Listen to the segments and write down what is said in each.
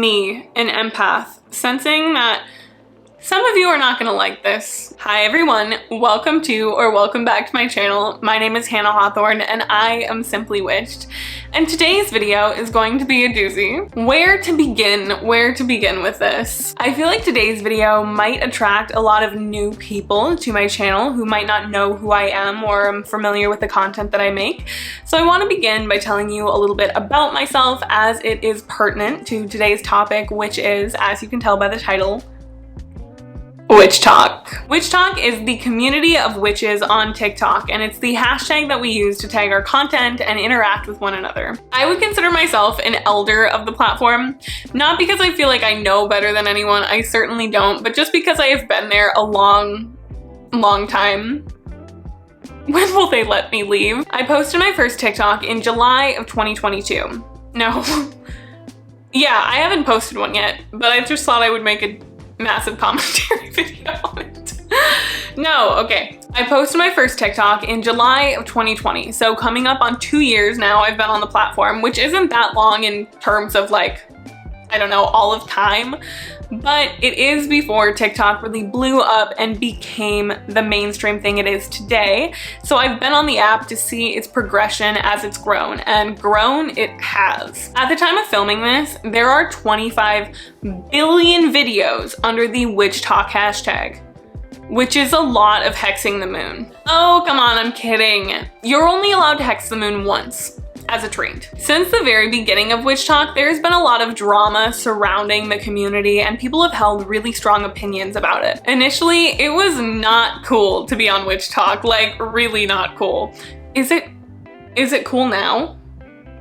me, an empath, sensing that some of you are not gonna like this. Hi everyone, welcome back to my channel. My name is Hannah Hawthorne and I am Simply Witched. And today's video is going to be a doozy. Where to begin with this? I feel like today's video might attract a lot of new people to my channel who might not know who I am or am familiar with the content that I make. So I want to begin by telling you a little bit about myself as it is pertinent to today's topic, which is, as you can tell by the title, Witchtok. Witchtok is the community of witches on TikTok, and it's the hashtag that we use to tag our content and interact with one another. I would consider myself an elder of the platform, not because I feel like I know better than anyone, I certainly don't, but just because I have been there a long time. When will they let me leave? I posted my first TikTok in July of 2022. No. Yeah, I haven't posted one yet, but I just thought I would make a massive commentary video on it. No, okay. I posted my first TikTok in July of 2020. So coming up on 2 years now I've been on the platform, which isn't that long in terms of like, I don't know, all of time, but it is before TikTok really blew up and became the mainstream thing it is today. So I've been on the app to see its progression as it's grown, and grown it has. At the time of filming this, there are 25 billion videos under the Witchtok hashtag, which is a lot of hexing the moon. Oh, come on, I'm kidding. You're only allowed to hex the moon once as a trait. Since the very beginning of Witchtok, there's been a lot of drama surrounding the community and people have held really strong opinions about it. Initially, it was not cool to be on Witchtok, like really not cool. Is it cool now?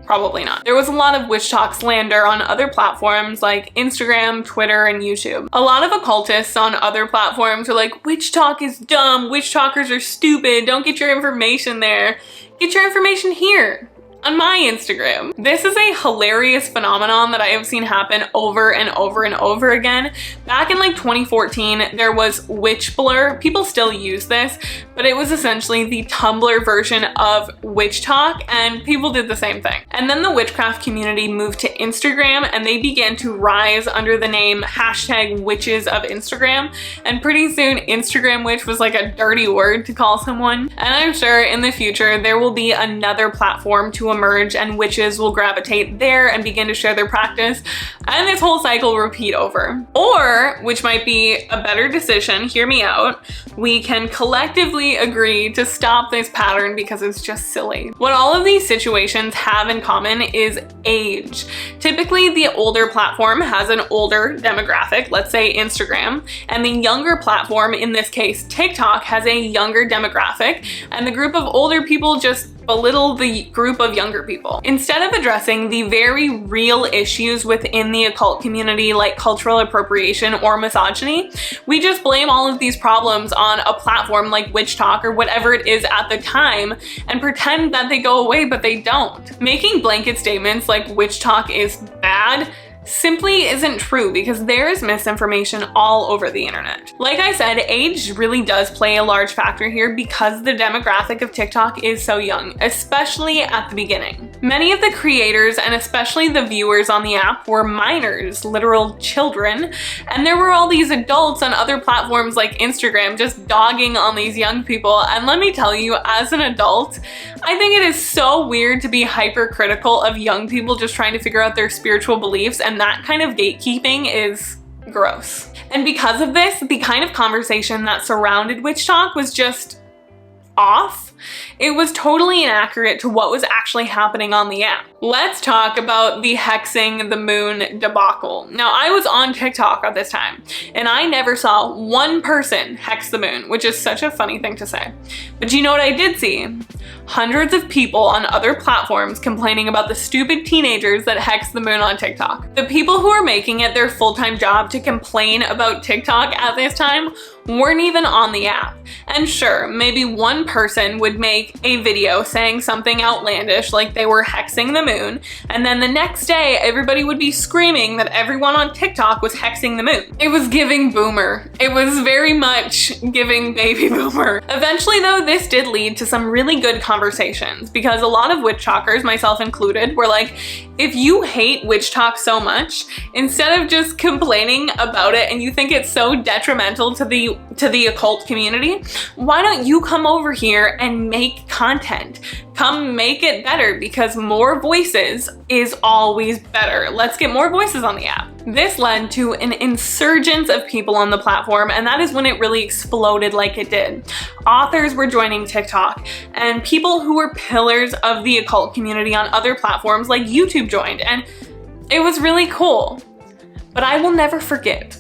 Probably not. There was a lot of Witchtok slander on other platforms like Instagram, Twitter, and YouTube. A lot of occultists on other platforms are like, Witchtok is dumb, Witchtalkers are stupid, don't get your information there. Get your information here, on my Instagram. This is a hilarious phenomenon that I have seen happen over and over and over again. Back in like 2014, there was Witch Blur. People still use this, but it was essentially the Tumblr version of Witchtok, and people did the same thing. And then the witchcraft community moved to Instagram and they began to rise under the name hashtag witches of Instagram. And pretty soon Instagram witch was like a dirty word to call someone. And I'm sure in the future there will be another platform to emerge and witches will gravitate there and begin to share their practice, and this whole cycle will repeat over. Or, which might be a better decision, hear me out, we can collectively agree to stop this pattern because it's just silly. What all of these situations have in common is age. Typically, the older platform has an older demographic, let's say Instagram, and the younger platform, in this case TikTok, has a younger demographic, and the group of older people just belittle the group of younger people. Instead of addressing the very real issues within the occult community like cultural appropriation or misogyny, we just blame all of these problems on a platform like Witchtok or whatever it is at the time and pretend that they go away, but they don't. Making blanket statements like Witchtok is bad simply isn't true because there is misinformation all over the internet. Like I said, age really does play a large factor here because the demographic of TikTok is so young, especially at the beginning. Many of the creators and especially the viewers on the app were minors, literal children, and there were all these adults on other platforms like Instagram just dogging on these young people. And let me tell you, as an adult, I think it is so weird to be hypercritical of young people just trying to figure out their spiritual beliefs, and that kind of gatekeeping is gross. And because of this, the kind of conversation that surrounded Witchtok was just off. It was totally inaccurate to what was actually happening on the app. Let's talk about the hexing the moon debacle. Now, I was on TikTok at this time, and I never saw one person hex the moon, which is such a funny thing to say. But you know what I did see? Hundreds of people on other platforms complaining about the stupid teenagers that hex the moon on TikTok. The people who are making it their full-time job to complain about TikTok at this time weren't even on the app. And sure, maybe one person would make a video saying something outlandish like they were hexing the moon, and then the next day everybody would be screaming that everyone on TikTok was hexing the moon. It was giving boomer. It was very much giving baby boomer. Eventually though, this did lead to some really good conversations because a lot of Witchtalkers, myself included, were like, if you hate Witchtok so much, instead of just complaining about it and you think it's so detrimental to the occult community, why don't you come over here and make content? Come make it better, because more voices is always better. Let's get more voices on the app. This led to an insurgence of people on the platform, and that is when it really exploded like it did. Authors were joining TikTok, and people who were pillars of the occult community on other platforms like YouTube joined, and it was really cool. But I will never forget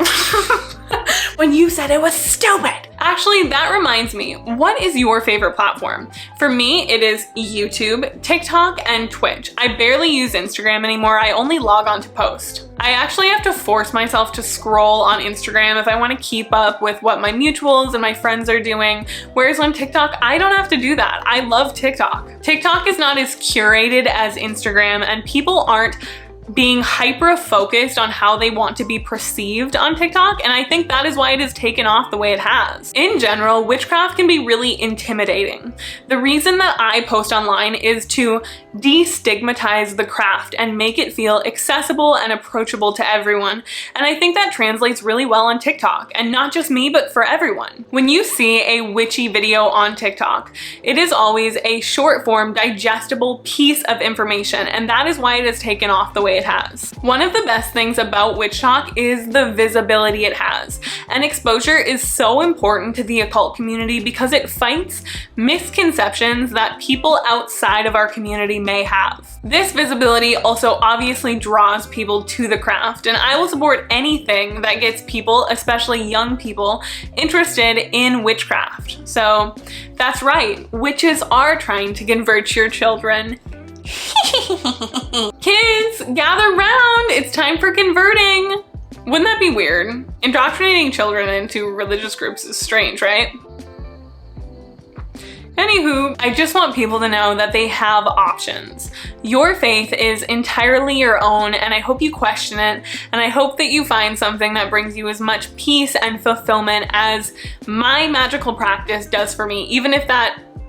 when you said it was stupid. Actually, that reminds me, what is your favorite platform? For me, it is YouTube, TikTok, and Twitch. I barely use Instagram anymore. I only log on to post. I actually have to force myself to scroll on Instagram if I want to keep up with what my mutuals and my friends are doing. Whereas on TikTok, I don't have to do that. I love TikTok. TikTok is not as curated as Instagram, and people aren't being hyper-focused on how they want to be perceived on TikTok, and I think that is why it has taken off the way it has. In general, witchcraft can be really intimidating. The reason that I post online is to destigmatize the craft and make it feel accessible and approachable to everyone, and I think that translates really well on TikTok, and not just me, but for everyone. When you see a witchy video on TikTok, it is always a short-form, digestible piece of information, and that is why it has taken off the way it has. One of the best things about Witchtok is the visibility it has, and exposure is so important to the occult community because it fights misconceptions that people outside of our community may have. This visibility also obviously draws people to the craft, and I will support anything that gets people, especially young people, interested in witchcraft. So that's right, witches are trying to convert your children. Kids, gather round! It's time for converting! Wouldn't that be weird? Indoctrinating children into religious groups is strange, right? Anywho, I just want people to know that they have options. Your faith is entirely your own, and I hope you question it, and I hope that you find something that brings you as much peace and fulfillment as my magical practice does for me, even if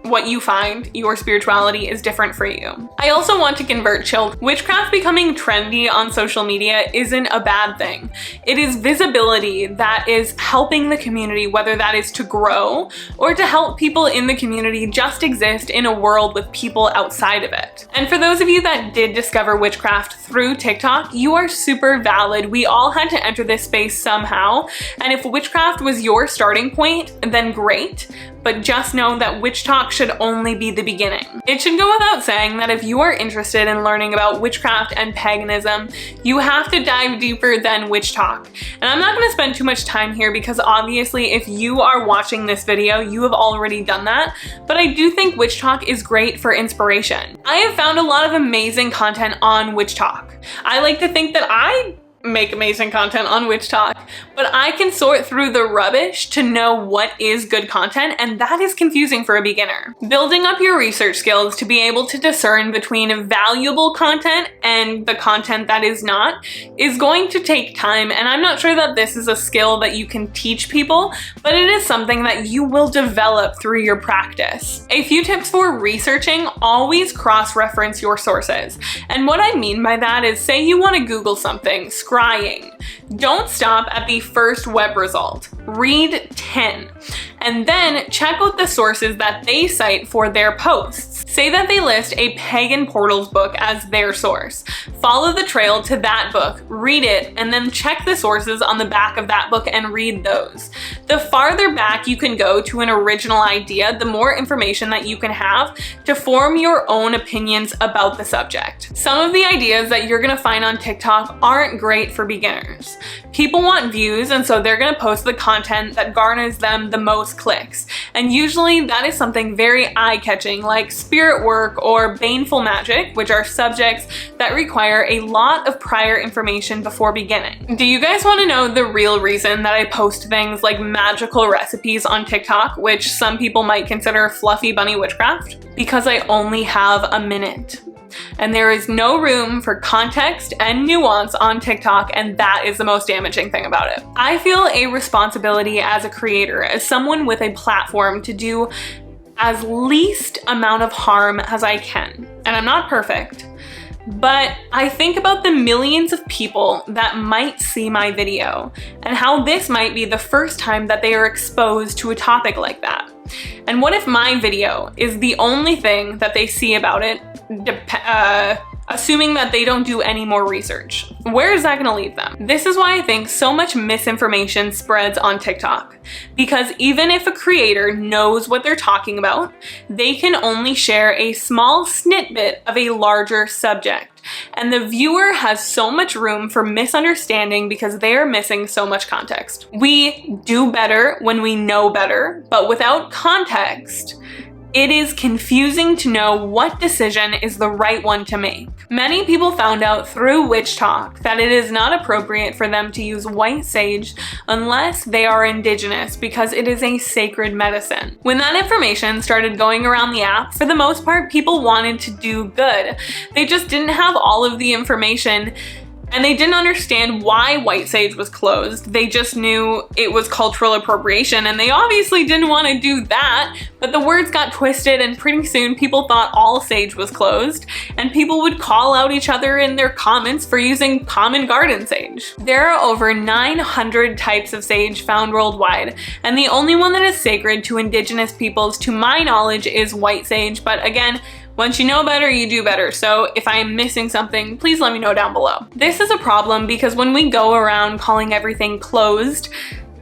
what you find, your spirituality, is different for you. I also want to convert children. Witchcraft becoming trendy on social media isn't a bad thing. It is visibility that is helping the community, whether that is to grow or to help people in the community just exist in a world with people outside of it. And for those of you that did discover witchcraft through TikTok, you are super valid. We all had to enter this space somehow, and if witchcraft was your starting point, then great. But just know that Witchtok should only be the beginning. It should go without saying that if you are interested in learning about witchcraft and paganism, you have to dive deeper than Witchtok. And I'm not gonna spend too much time here because obviously if you are watching this video, you have already done that, but I do think Witchtok is great for inspiration. I have found a lot of amazing content on Witchtok. I like to think that I make amazing content on Witchtok, but I can sort through the rubbish to know what is good content, and that is confusing for a beginner. Building up your research skills to be able to discern between valuable content and the content that is not is going to take time, and I'm not sure that this is a skill that you can teach people, but it is something that you will develop through your practice. A few tips for researching: always cross-reference your sources. And what I mean by that is, say you want to Google something, scrying. Don't stop at the first web result. Read 10. And then check out the sources that they cite for their posts. Say that they list a pagan portals book as their source. Follow the trail to that book, read it, and then check the sources on the back of that book and read those. The farther back you can go to an original idea, the more information that you can have to form your own opinions about the subject. Some of the ideas that you're gonna find on TikTok aren't great for beginners. People want views, and so they're gonna post the content that garners them the most clicks. And usually that is something very eye-catching, like spiritual spirit work, or baneful magic, which are subjects that require a lot of prior information before beginning. Do you guys want to know the real reason that I post things like magical recipes on TikTok, which some people might consider fluffy bunny witchcraft? Because I only have a minute. And there is no room for context and nuance on TikTok, and that is the most damaging thing about it. I feel a responsibility as a creator, as someone with a platform, to do as least amount of harm as I can. And I'm not perfect, but I think about the millions of people that might see my video and how this might be the first time that they are exposed to a topic like that. And what if my video is the only thing that they see about it, assuming that they don't do any more research? Where is that gonna leave them? This is why I think so much misinformation spreads on TikTok. Because even if a creator knows what they're talking about, they can only share a small snippet of a larger subject. And the viewer has so much room for misunderstanding because they are missing so much context. We do better when we know better, but without context, it is confusing to know what decision is the right one to make. Many people found out through Witchtok that it is not appropriate for them to use white sage unless they are indigenous, because it is a sacred medicine. When that information started going around the app, for the most part, people wanted to do good. They just didn't have all of the information, and they didn't understand why white sage was closed. They just knew it was cultural appropriation, and they obviously didn't want to do that, but the words got twisted, and pretty soon people thought all sage was closed, and people would call out each other in their comments for using common garden sage. There are over 900 types of sage found worldwide, and the only one that is sacred to indigenous peoples, to my knowledge, is white sage. But again, once you know better, you do better. So if I am missing something, please let me know down below. This is a problem because when we go around calling everything closed,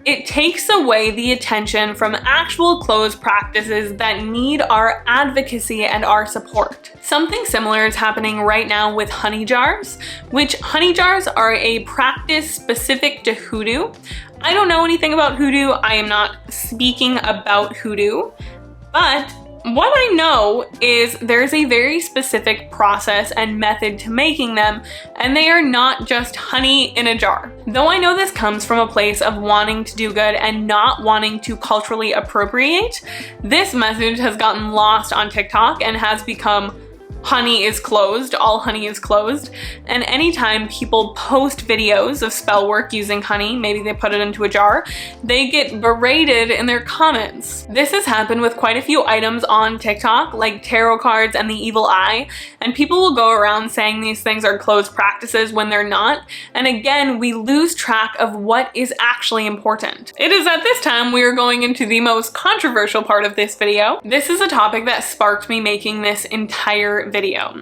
it takes away the attention from actual closed practices that need our advocacy and our support. Something similar is happening right now with honey jars, which honey jars are a practice specific to hoodoo. I don't know anything about hoodoo. I am not speaking about hoodoo, but what I know is there's a very specific process and method to making them, and they are not just honey in a jar. Though I know this comes from a place of wanting to do good and not wanting to culturally appropriate, this message has gotten lost on TikTok and has become honey is closed, all honey is closed. And anytime people post videos of spell work using honey, maybe they put it into a jar, they get berated in their comments. This has happened with quite a few items on TikTok, like tarot cards and the evil eye, and people will go around saying these things are closed practices when they're not. And again, we lose track of what is actually important. It is at this time we are going into the most controversial part of this video. This is a topic that sparked me making this entire video.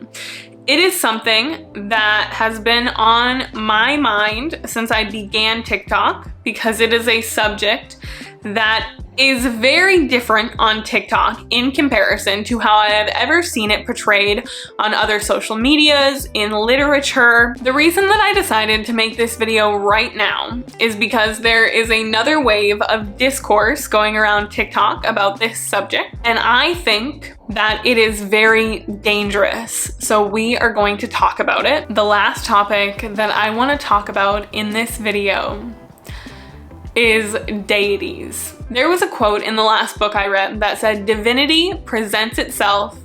It is something that has been on my mind since I began TikTok, because it is a subject that is very different on TikTok in comparison to how I have ever seen it portrayed on other social medias, in literature. The reason that I decided to make this video right now is because there is another wave of discourse going around TikTok about this subject, and I think that it is very dangerous. So we are going to talk about it. The last topic that I want to talk about in this video is deities. There was a quote in the last book I read that said, "Divinity presents itself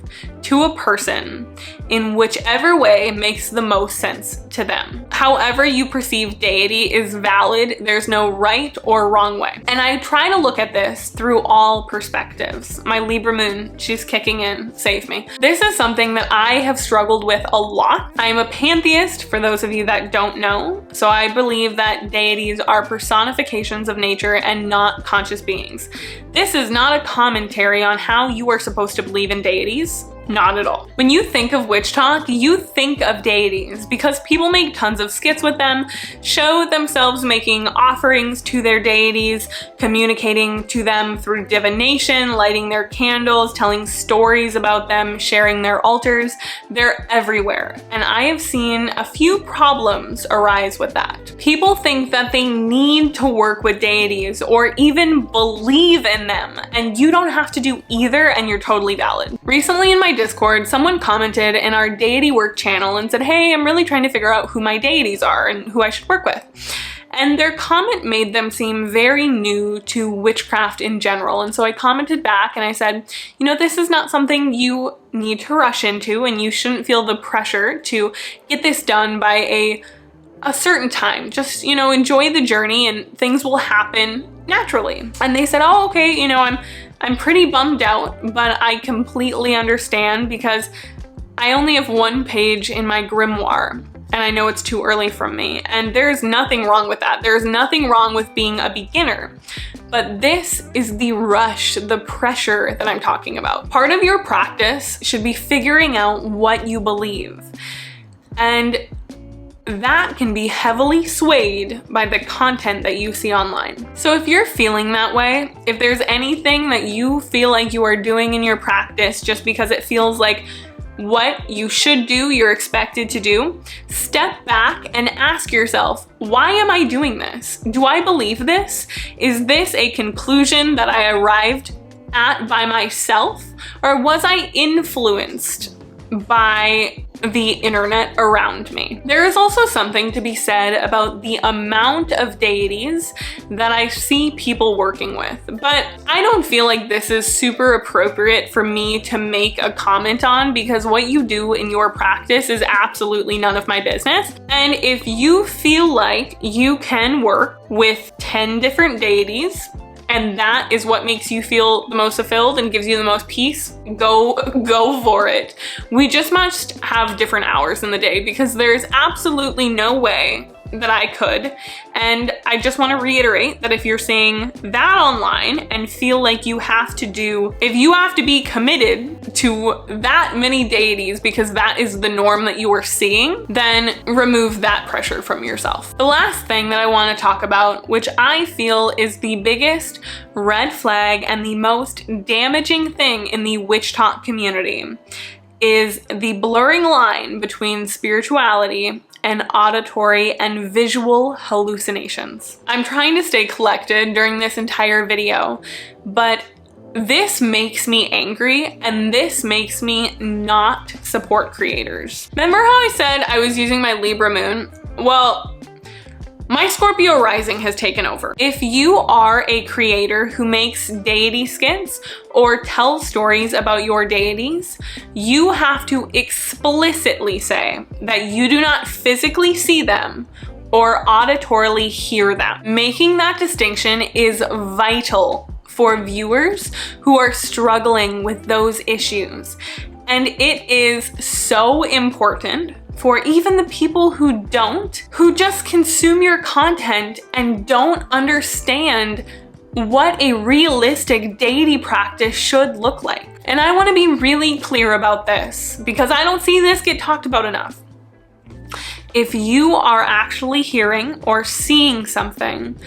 to a person in whichever way makes the most sense to them. However you perceive deity is valid. There's no right or wrong way." And I try to look at this through all perspectives. My Libra moon, she's kicking in, save me. This is something that I have struggled with a lot. I am a pantheist, for those of you that don't know. So I believe that deities are personifications of nature and not conscious beings. This is not a commentary on how you are supposed to believe in deities. Not at all. When you think of Witchtok, you think of deities because people make tons of skits with them, show themselves making offerings to their deities, communicating to them through divination, lighting their candles, telling stories about them, sharing their altars. They're everywhere. And I have seen a few problems arise with that. People think that they need to work with deities or even believe in them, and you don't have to do either, and you're totally valid. Recently in my Discord, someone commented in our deity work channel and said, hey, I'm really trying to figure out who my deities are and who I should work with. And their comment made them seem very new to witchcraft in general. And so I commented back and I said, you know, this is not something you need to rush into, and you shouldn't feel the pressure to get this done by a certain time. Just, you know, enjoy the journey and things will happen naturally. And they said, oh, okay, you know, I'm pretty bummed out, but I completely understand because I only have one page in my grimoire. And I know it's too early for me. And there's nothing wrong with that. There's nothing wrong with being a beginner. But this is the rush, the pressure that I'm talking about. Part of your practice should be figuring out what you believe. And that can be heavily swayed by the content that you see online. So if you're feeling that way, if there's anything that you feel like you are doing in your practice just because it feels like what you should do, you're expected to do, step back and ask yourself, why am I doing this? Do I believe this? Is this a conclusion that I arrived at by myself? Or was I influenced by the internet around me? There is also something to be said about the amount of deities that I see people working with, but I don't feel like this is super appropriate for me to make a comment on, because what you do in your practice is absolutely none of my business. And if you feel like you can work with 10 different deities and that is what makes you feel the most fulfilled and gives you the most peace, go for it. We just must have different hours in the day, because there's absolutely no way that I could. And I just want to reiterate that if you're seeing that online and feel like you have to do, if you have to be committed to that many deities because that is the norm that you are seeing, then remove that pressure from yourself. The last thing that I want to talk about, which I feel is the biggest red flag and the most damaging thing in the Witchtok community, is the blurring line between spirituality and auditory and visual hallucinations. I'm trying to stay collected during this entire video, but this makes me angry and this makes me not support creators. Remember how I said I was using my Libra moon? Well, my Scorpio rising has taken over. If you are a creator who makes deity skits or tells stories about your deities, you have to explicitly say that you do not physically see them or auditorily hear them. Making that distinction is vital for viewers who are struggling with those issues. And it is so important for even the people who just consume your content and don't understand what a realistic deity practice should look like. And I want to be really clear about this, because I don't see this get talked about enough. If you are actually hearing or seeing something,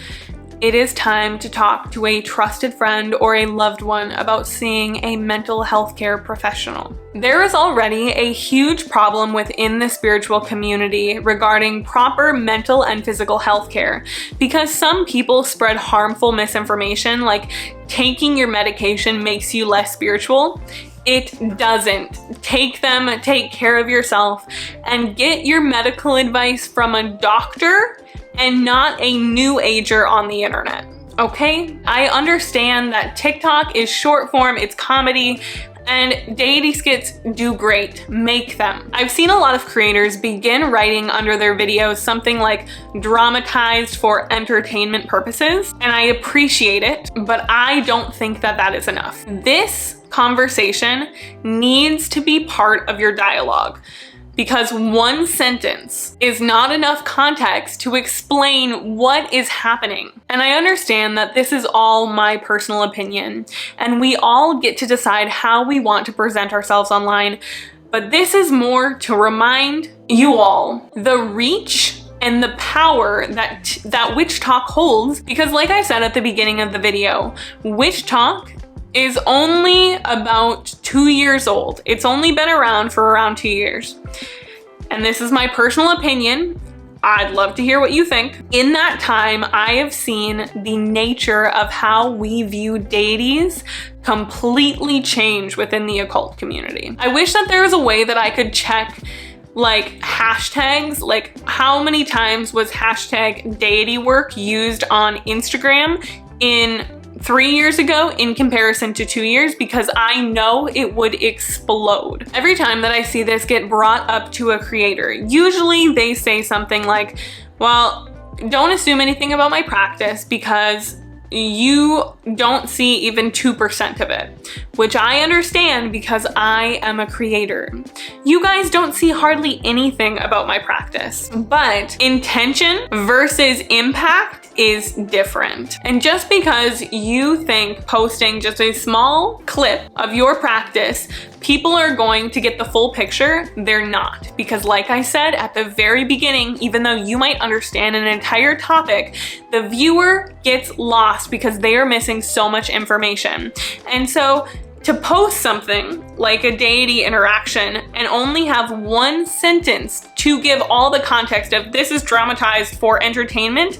it is time to talk to a trusted friend or a loved one about seeing a mental health care professional. There is already a huge problem within the spiritual community regarding proper mental and physical health care, because some people spread harmful misinformation like taking your medication makes you less spiritual. It doesn't. Take them, take care of yourself, and get your medical advice from a doctor and not a new ager on the internet, okay? I understand that TikTok is short form, it's comedy, and deity skits do great. Make them. I've seen a lot of creators begin writing under their videos something like dramatized for entertainment purposes, and I appreciate it, but I don't think that that is enough. This conversation needs to be part of your dialogue, because one sentence is not enough context to explain what is happening. And I understand that this is all my personal opinion, and we all get to decide how we want to present ourselves online, but this is more to remind you all the reach and the power that Witchtok holds, because like I said at the beginning of the video, Witchtok is only about 2 years old. It's only been around for around 2 years. And this is my personal opinion. I'd love to hear what you think. In that time, I have seen the nature of how we view deities completely change within the occult community. I wish that there was a way that I could check like hashtags, like how many times was hashtag deity work used on Instagram in 3 years ago in comparison to 2 years, because I know it would explode. Every time that I see this get brought up to a creator, usually they say something like, well, don't assume anything about my practice because you don't see even 2% of it, which I understand because I am a creator. You guys don't see hardly anything about my practice, but intention versus impact is different. And just because you think posting just a small clip of your practice, people are going to get the full picture, they're not. Because like I said at the very beginning, even though you might understand an entire topic, the viewer gets lost because they are missing so much information. And so to post something like a deity interaction and only have one sentence to give all the context of this is dramatized for entertainment,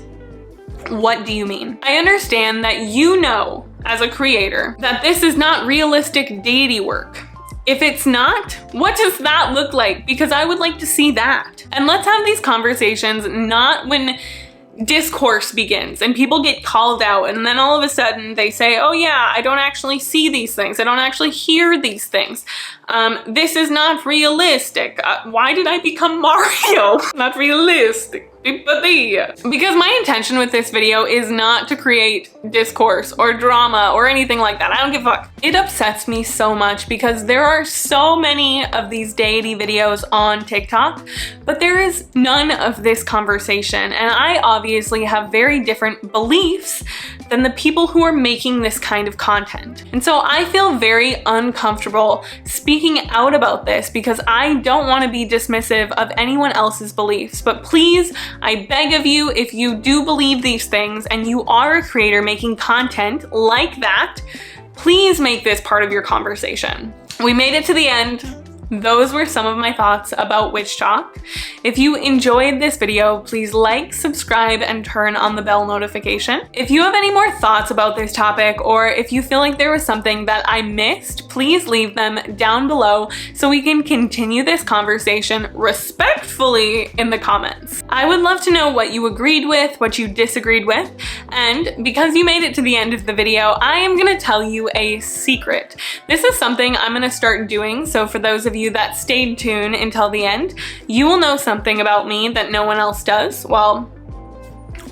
what do you mean? I understand that you know, as a creator, that this is not realistic deity work. If it's not, what does that look like? Because I would like to see that. And let's have these conversations not when discourse begins and people get called out and then all of a sudden they say, oh yeah, I don't actually see these things. I don't actually hear these things. This is not realistic. Why did I become Mario? Not realistic. Because my intention with this video is not to create discourse or drama or anything like that. I don't give a fuck. It upsets me so much because there are so many of these deity videos on TikTok, but there is none of this conversation. And I obviously have very different beliefs than the people who are making this kind of content. And so I feel very uncomfortable speaking out about this because I don't want to be dismissive of anyone else's beliefs. But please, I beg of you, if you do believe these things and you are a creator making content like that, please make this part of your conversation. We made it to the end. Those were some of my thoughts about Witchtok. If you enjoyed this video, please like, subscribe, and turn on the bell notification. If you have any more thoughts about this topic, or if you feel like there was something that I missed, please leave them down below so we can continue this conversation respectfully in the comments. I would love to know what you agreed with, what you disagreed with, and because you made it to the end of the video, I am gonna tell you a secret. This is something I'm gonna start doing, so for those of you that stayed tuned until the end, you will know something about me that no one else does. Well,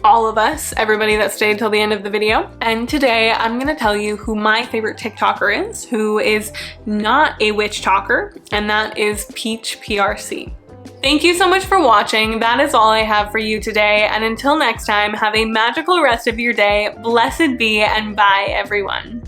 all of us, everybody that stayed till the end of the video. And today I'm gonna tell you who my favorite TikToker is, who is not a witch talker, and that is Peach PRC. Thank you so much for watching. That is all I have for you today. And until next time, have a magical rest of your day. Blessed be, and bye everyone.